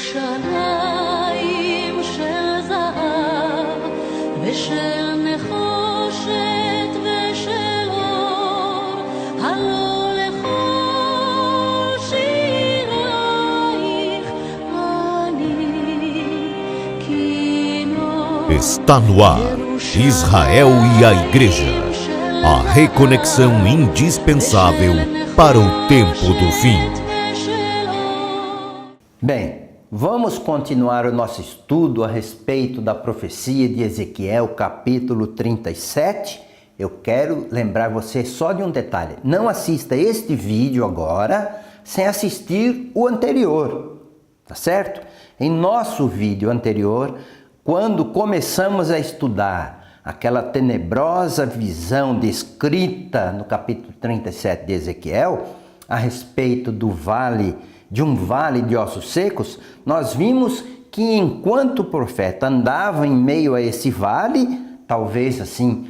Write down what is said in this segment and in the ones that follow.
ירושלים של זהב ושל נחושת ושל אור, הלא לכל שירייך אני כינור. Está no ar, Israel e a Igreja, a reconexão indispensável para o tempo do fim. Bem, vamos continuar o nosso estudo a respeito da profecia de Ezequiel, capítulo 37. Eu quero lembrar você só de um detalhe. Não assista este vídeo agora sem assistir o anterior, tá certo? Em nosso vídeo anterior, quando começamos a estudar aquela tenebrosa visão descrita no capítulo 37 de Ezequiel, a respeito de um vale de ossos secos, nós vimos que enquanto o profeta andava em meio a esse vale, talvez assim,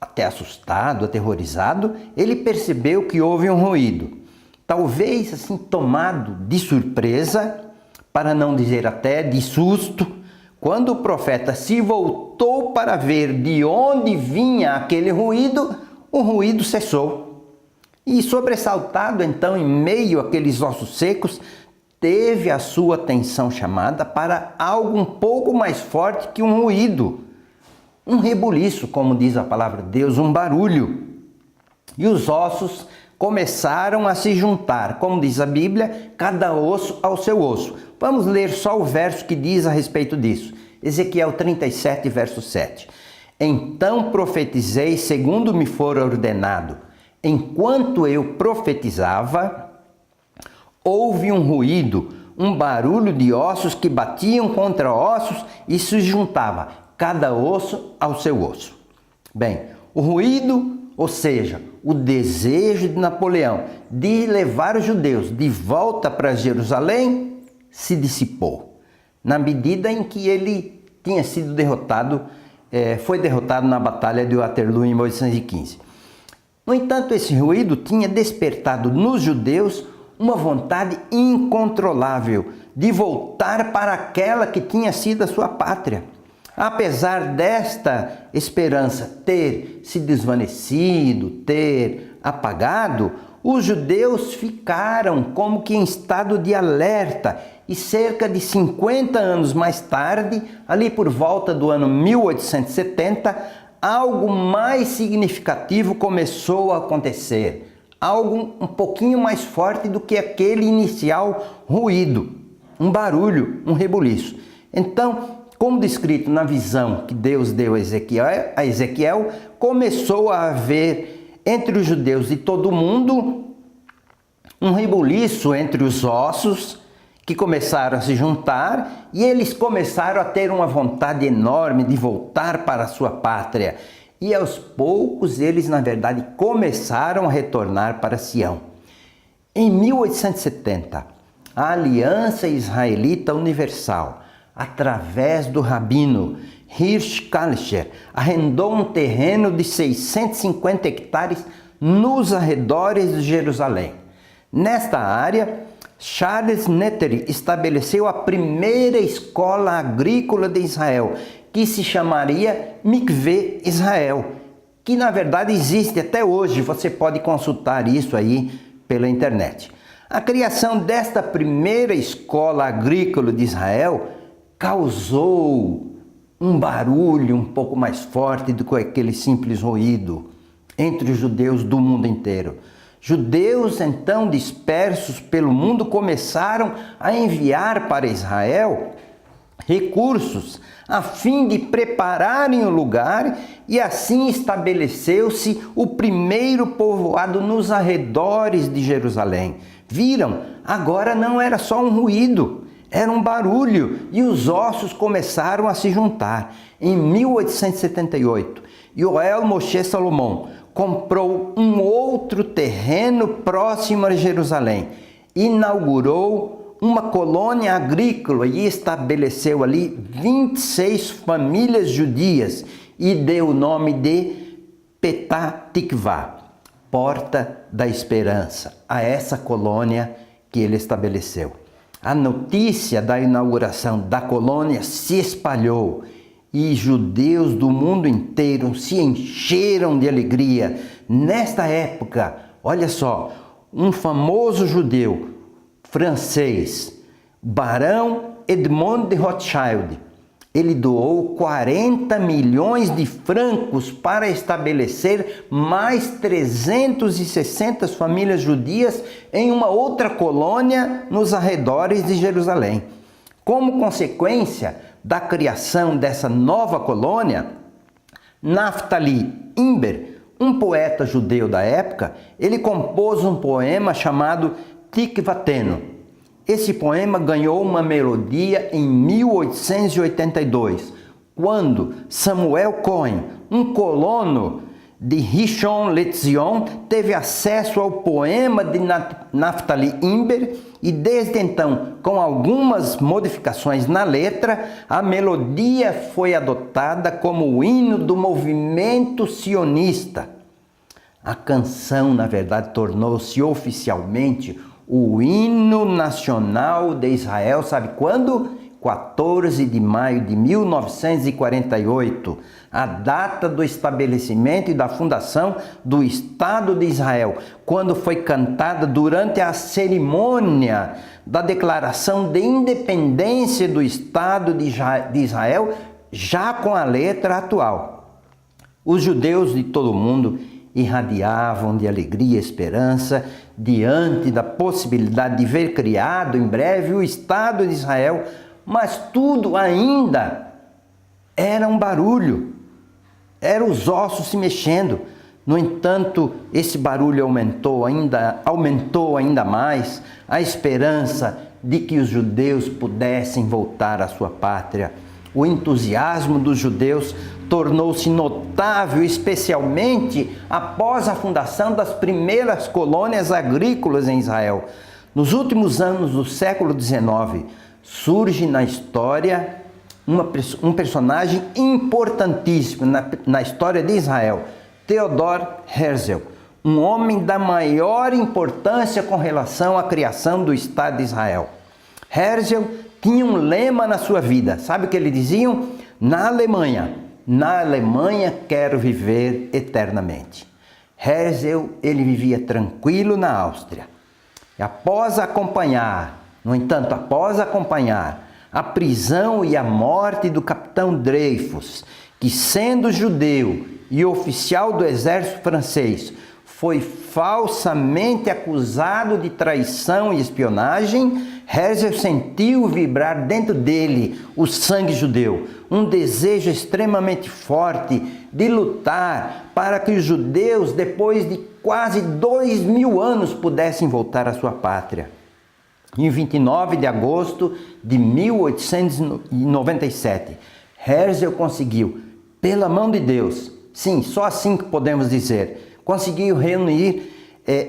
até assustado, aterrorizado, ele percebeu que houve um ruído. Talvez assim, tomado de surpresa, para não dizer até de susto, quando o profeta se voltou para ver de onde vinha aquele ruído, o ruído cessou. E sobressaltado então em meio àqueles ossos secos, teve a sua atenção chamada para algo um pouco mais forte que um ruído. Um rebuliço, como diz a palavra de Deus, um barulho. E os ossos começaram a se juntar, como diz a Bíblia, cada osso ao seu osso. Vamos ler só o verso que diz a respeito disso. Ezequiel 37, verso 7. Então profetizei segundo me for ordenado. Enquanto eu profetizava, houve um ruído, um barulho de ossos que batiam contra ossos e se juntava, cada osso ao seu osso. Bem, o ruído, ou seja, o desejo de Napoleão de levar os judeus de volta para Jerusalém, se dissipou, na medida em que ele tinha sido derrotado, foi derrotado na Batalha de Waterloo em 1815. No entanto, esse ruído tinha despertado nos judeus uma vontade incontrolável de voltar para aquela que tinha sido a sua pátria. Apesar desta esperança ter se desvanecido, ter apagado, os judeus ficaram como que em estado de alerta e cerca de 50 anos mais tarde, ali por volta do ano 1870, algo mais significativo começou a acontecer. Algo um pouquinho mais forte do que aquele inicial ruído, um barulho, um rebuliço. Então, como descrito na visão que Deus deu a Ezequiel, começou a haver entre os judeus de todo o mundo um rebuliço entre os ossos que começaram a se juntar e eles começaram a ter uma vontade enorme de voltar para a sua pátria. E aos poucos eles, na verdade, começaram a retornar para Sião. Em 1870, a Aliança Israelita Universal, através do rabino Hirsch Kalischer, arrendou um terreno de 650 hectares nos arredores de Jerusalém. Nesta área, Charles Netteri estabeleceu a primeira escola agrícola de Israel, que se chamaria Mikveh Israel, que na verdade existe até hoje, você pode consultar isso aí pela internet. A criação desta primeira escola agrícola de Israel causou um barulho um pouco mais forte do que aquele simples ruído entre os judeus do mundo inteiro. Judeus então dispersos pelo mundo começaram a enviar para Israel recursos a fim de prepararem o lugar e assim estabeleceu-se o primeiro povoado nos arredores de Jerusalém. Viram? Agora não era só um ruído, era um barulho e os ossos começaram a se juntar. Em 1878, Yoel Moshe Salomão comprou um outro terreno próximo a Jerusalém, inaugurou uma colônia agrícola e estabeleceu ali 26 famílias judias e deu o nome de Petah Tikvah, Porta da Esperança, a essa colônia que ele estabeleceu. A notícia da inauguração da colônia se espalhou e judeus do mundo inteiro se encheram de alegria. Nesta época, olha só, um famoso judeu francês, Barão Edmond de Rothschild, ele doou 40 milhões de francos para estabelecer mais 360 famílias judias em uma outra colônia nos arredores de Jerusalém. Como consequência da criação dessa nova colônia, Naftali Imber, um poeta judeu da época, ele compôs um poema chamado Tikvatenu. Esse poema ganhou uma melodia em 1882, quando Samuel Cohen, um colono de Rishon LeZion, teve acesso ao poema de Naftali Imber e desde então, com algumas modificações na letra, a melodia foi adotada como o hino do movimento sionista. A canção, na verdade, tornou-se oficialmente o hino nacional de Israel, sabe quando? 14 de maio de 1948, a data do estabelecimento e da fundação do Estado de Israel, quando foi cantada durante a cerimônia da declaração de independência do Estado de Israel, já com a letra atual. Os judeus de todo o mundo irradiavam de alegria e esperança diante da possibilidade de ver criado em breve o Estado de Israel, mas tudo ainda era um barulho, eram os ossos se mexendo. No entanto, esse barulho aumentou ainda mais a esperança de que os judeus pudessem voltar à sua pátria. O entusiasmo dos judeus tornou-se notável, especialmente após a fundação das primeiras colônias agrícolas em Israel. Nos últimos anos do século XIX, surge na história um personagem importantíssimo na história de Israel, Theodor Herzl, um homem da maior importância com relação à criação do Estado de Israel. Herzl tinha um lema na sua vida, sabe o que ele diziam? Na Alemanha quero viver eternamente. Herzl, ele vivia tranquilo na Áustria. E após acompanhar a prisão e a morte do capitão Dreyfus, que sendo judeu e oficial do exército francês, foi falsamente acusado de traição e espionagem, Herzl sentiu vibrar dentro dele o sangue judeu, um desejo extremamente forte de lutar para que os judeus, depois de quase 2000 anos, pudessem voltar à sua pátria. Em 29 de agosto de 1897, Herzl conseguiu, pela mão de Deus, sim, só assim que podemos dizer, conseguiu reunir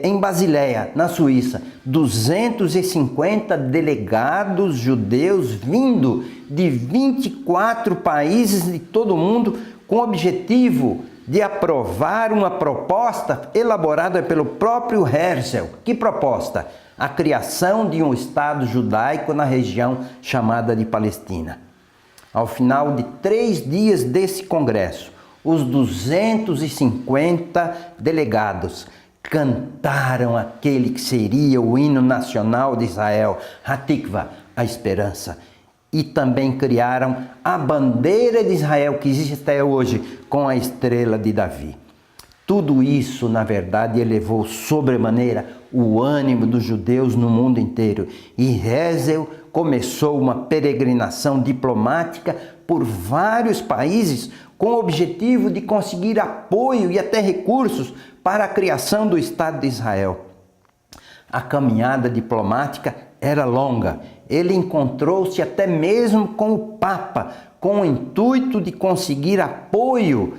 em Basileia, na Suíça, 250 delegados judeus vindo de 24 países de todo o mundo com o objetivo de aprovar uma proposta elaborada pelo próprio Herzl. Que proposta? A criação de um Estado judaico na região chamada de Palestina. Ao final de 3 dias desse congresso, os 250 delegados cantaram aquele que seria o hino nacional de Israel, Hatikva, a esperança. E também criaram a bandeira de Israel, que existe até hoje, com a estrela de Davi. Tudo isso, na verdade, elevou sobremaneira o ânimo dos judeus no mundo inteiro. E Herzl começou uma peregrinação diplomática por vários países com o objetivo de conseguir apoio e até recursos para a criação do Estado de Israel. A caminhada diplomática era longa. Ele encontrou-se até mesmo com o Papa, com o intuito de conseguir apoio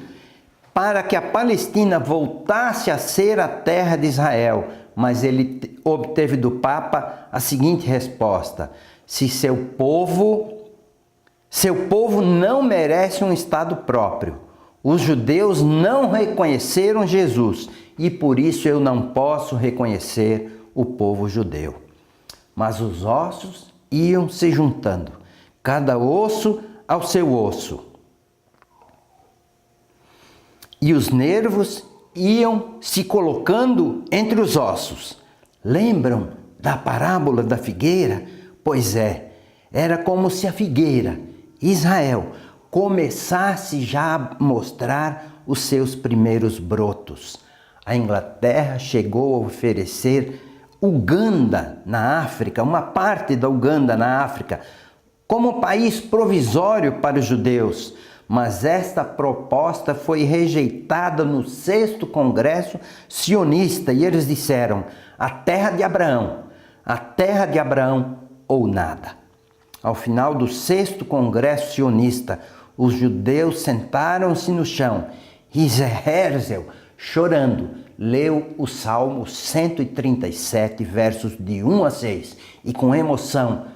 para que a Palestina voltasse a ser a terra de Israel. Mas ele obteve do Papa a seguinte resposta: se seu povo não merece um Estado próprio. Os judeus não reconheceram Jesus e por isso eu não posso reconhecer o povo judeu. Mas os ossos iam se juntando, cada osso ao seu osso. E os nervos iam se colocando entre os ossos. Lembram da parábola da figueira? Pois é, era como se a figueira, Israel, começasse já a mostrar os seus primeiros brotos. A Inglaterra chegou a oferecer Uganda na África, uma parte da Uganda na África, como país provisório para os judeus. Mas esta proposta foi rejeitada no 6º Congresso Sionista e eles disseram: a terra de Abraão ou nada. Ao final do 6º Congresso Sionista, os judeus sentaram-se no chão e Herzl, chorando, leu o Salmo 137, versos de 1 a 6. E com emoção,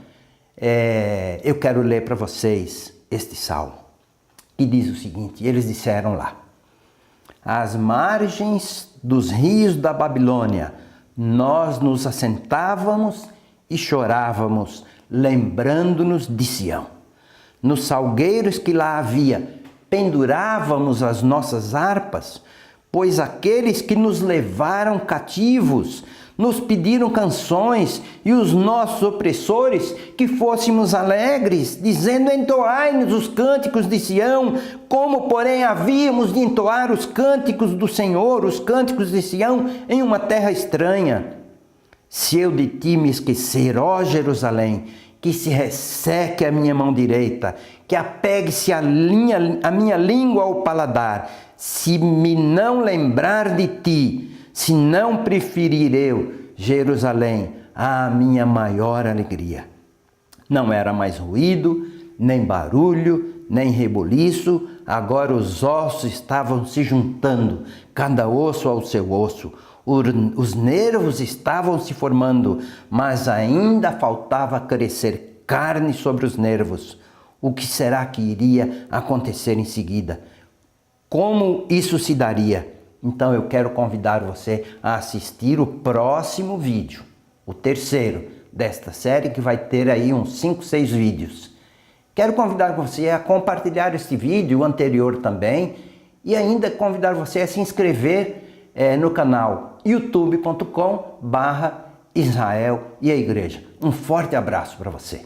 eu quero ler para vocês este salmo. E diz o seguinte, eles disseram lá: às margens dos rios da Babilônia, nós nos assentávamos e chorávamos, lembrando-nos de Sião. Nos salgueiros que lá havia, pendurávamos as nossas harpas, pois aqueles que nos levaram cativos nos pediram canções e os nossos opressores que fôssemos alegres, dizendo: entoai-nos os cânticos de Sião, como porém havíamos de entoar os cânticos do Senhor, os cânticos de Sião, em uma terra estranha. Se eu de ti me esquecer, ó Jerusalém, que se resseque a minha mão direita, que apegue-se a minha língua ao paladar, se me não lembrar de ti, se não preferir eu, Jerusalém, a minha maior alegria. Não era mais ruído, nem barulho, nem rebuliço, agora os ossos estavam se juntando, cada osso ao seu osso. Os nervos estavam se formando, mas ainda faltava crescer carne sobre os nervos. O que será que iria acontecer em seguida? Como isso se daria? Então eu quero convidar você a assistir o próximo vídeo, o terceiro desta série, que vai ter aí uns 5, 6 vídeos. Quero convidar você a compartilhar este vídeo, o anterior também, e ainda convidar você a se inscrever no canal youtube.com/Israel e a Igreja. Um forte abraço para você.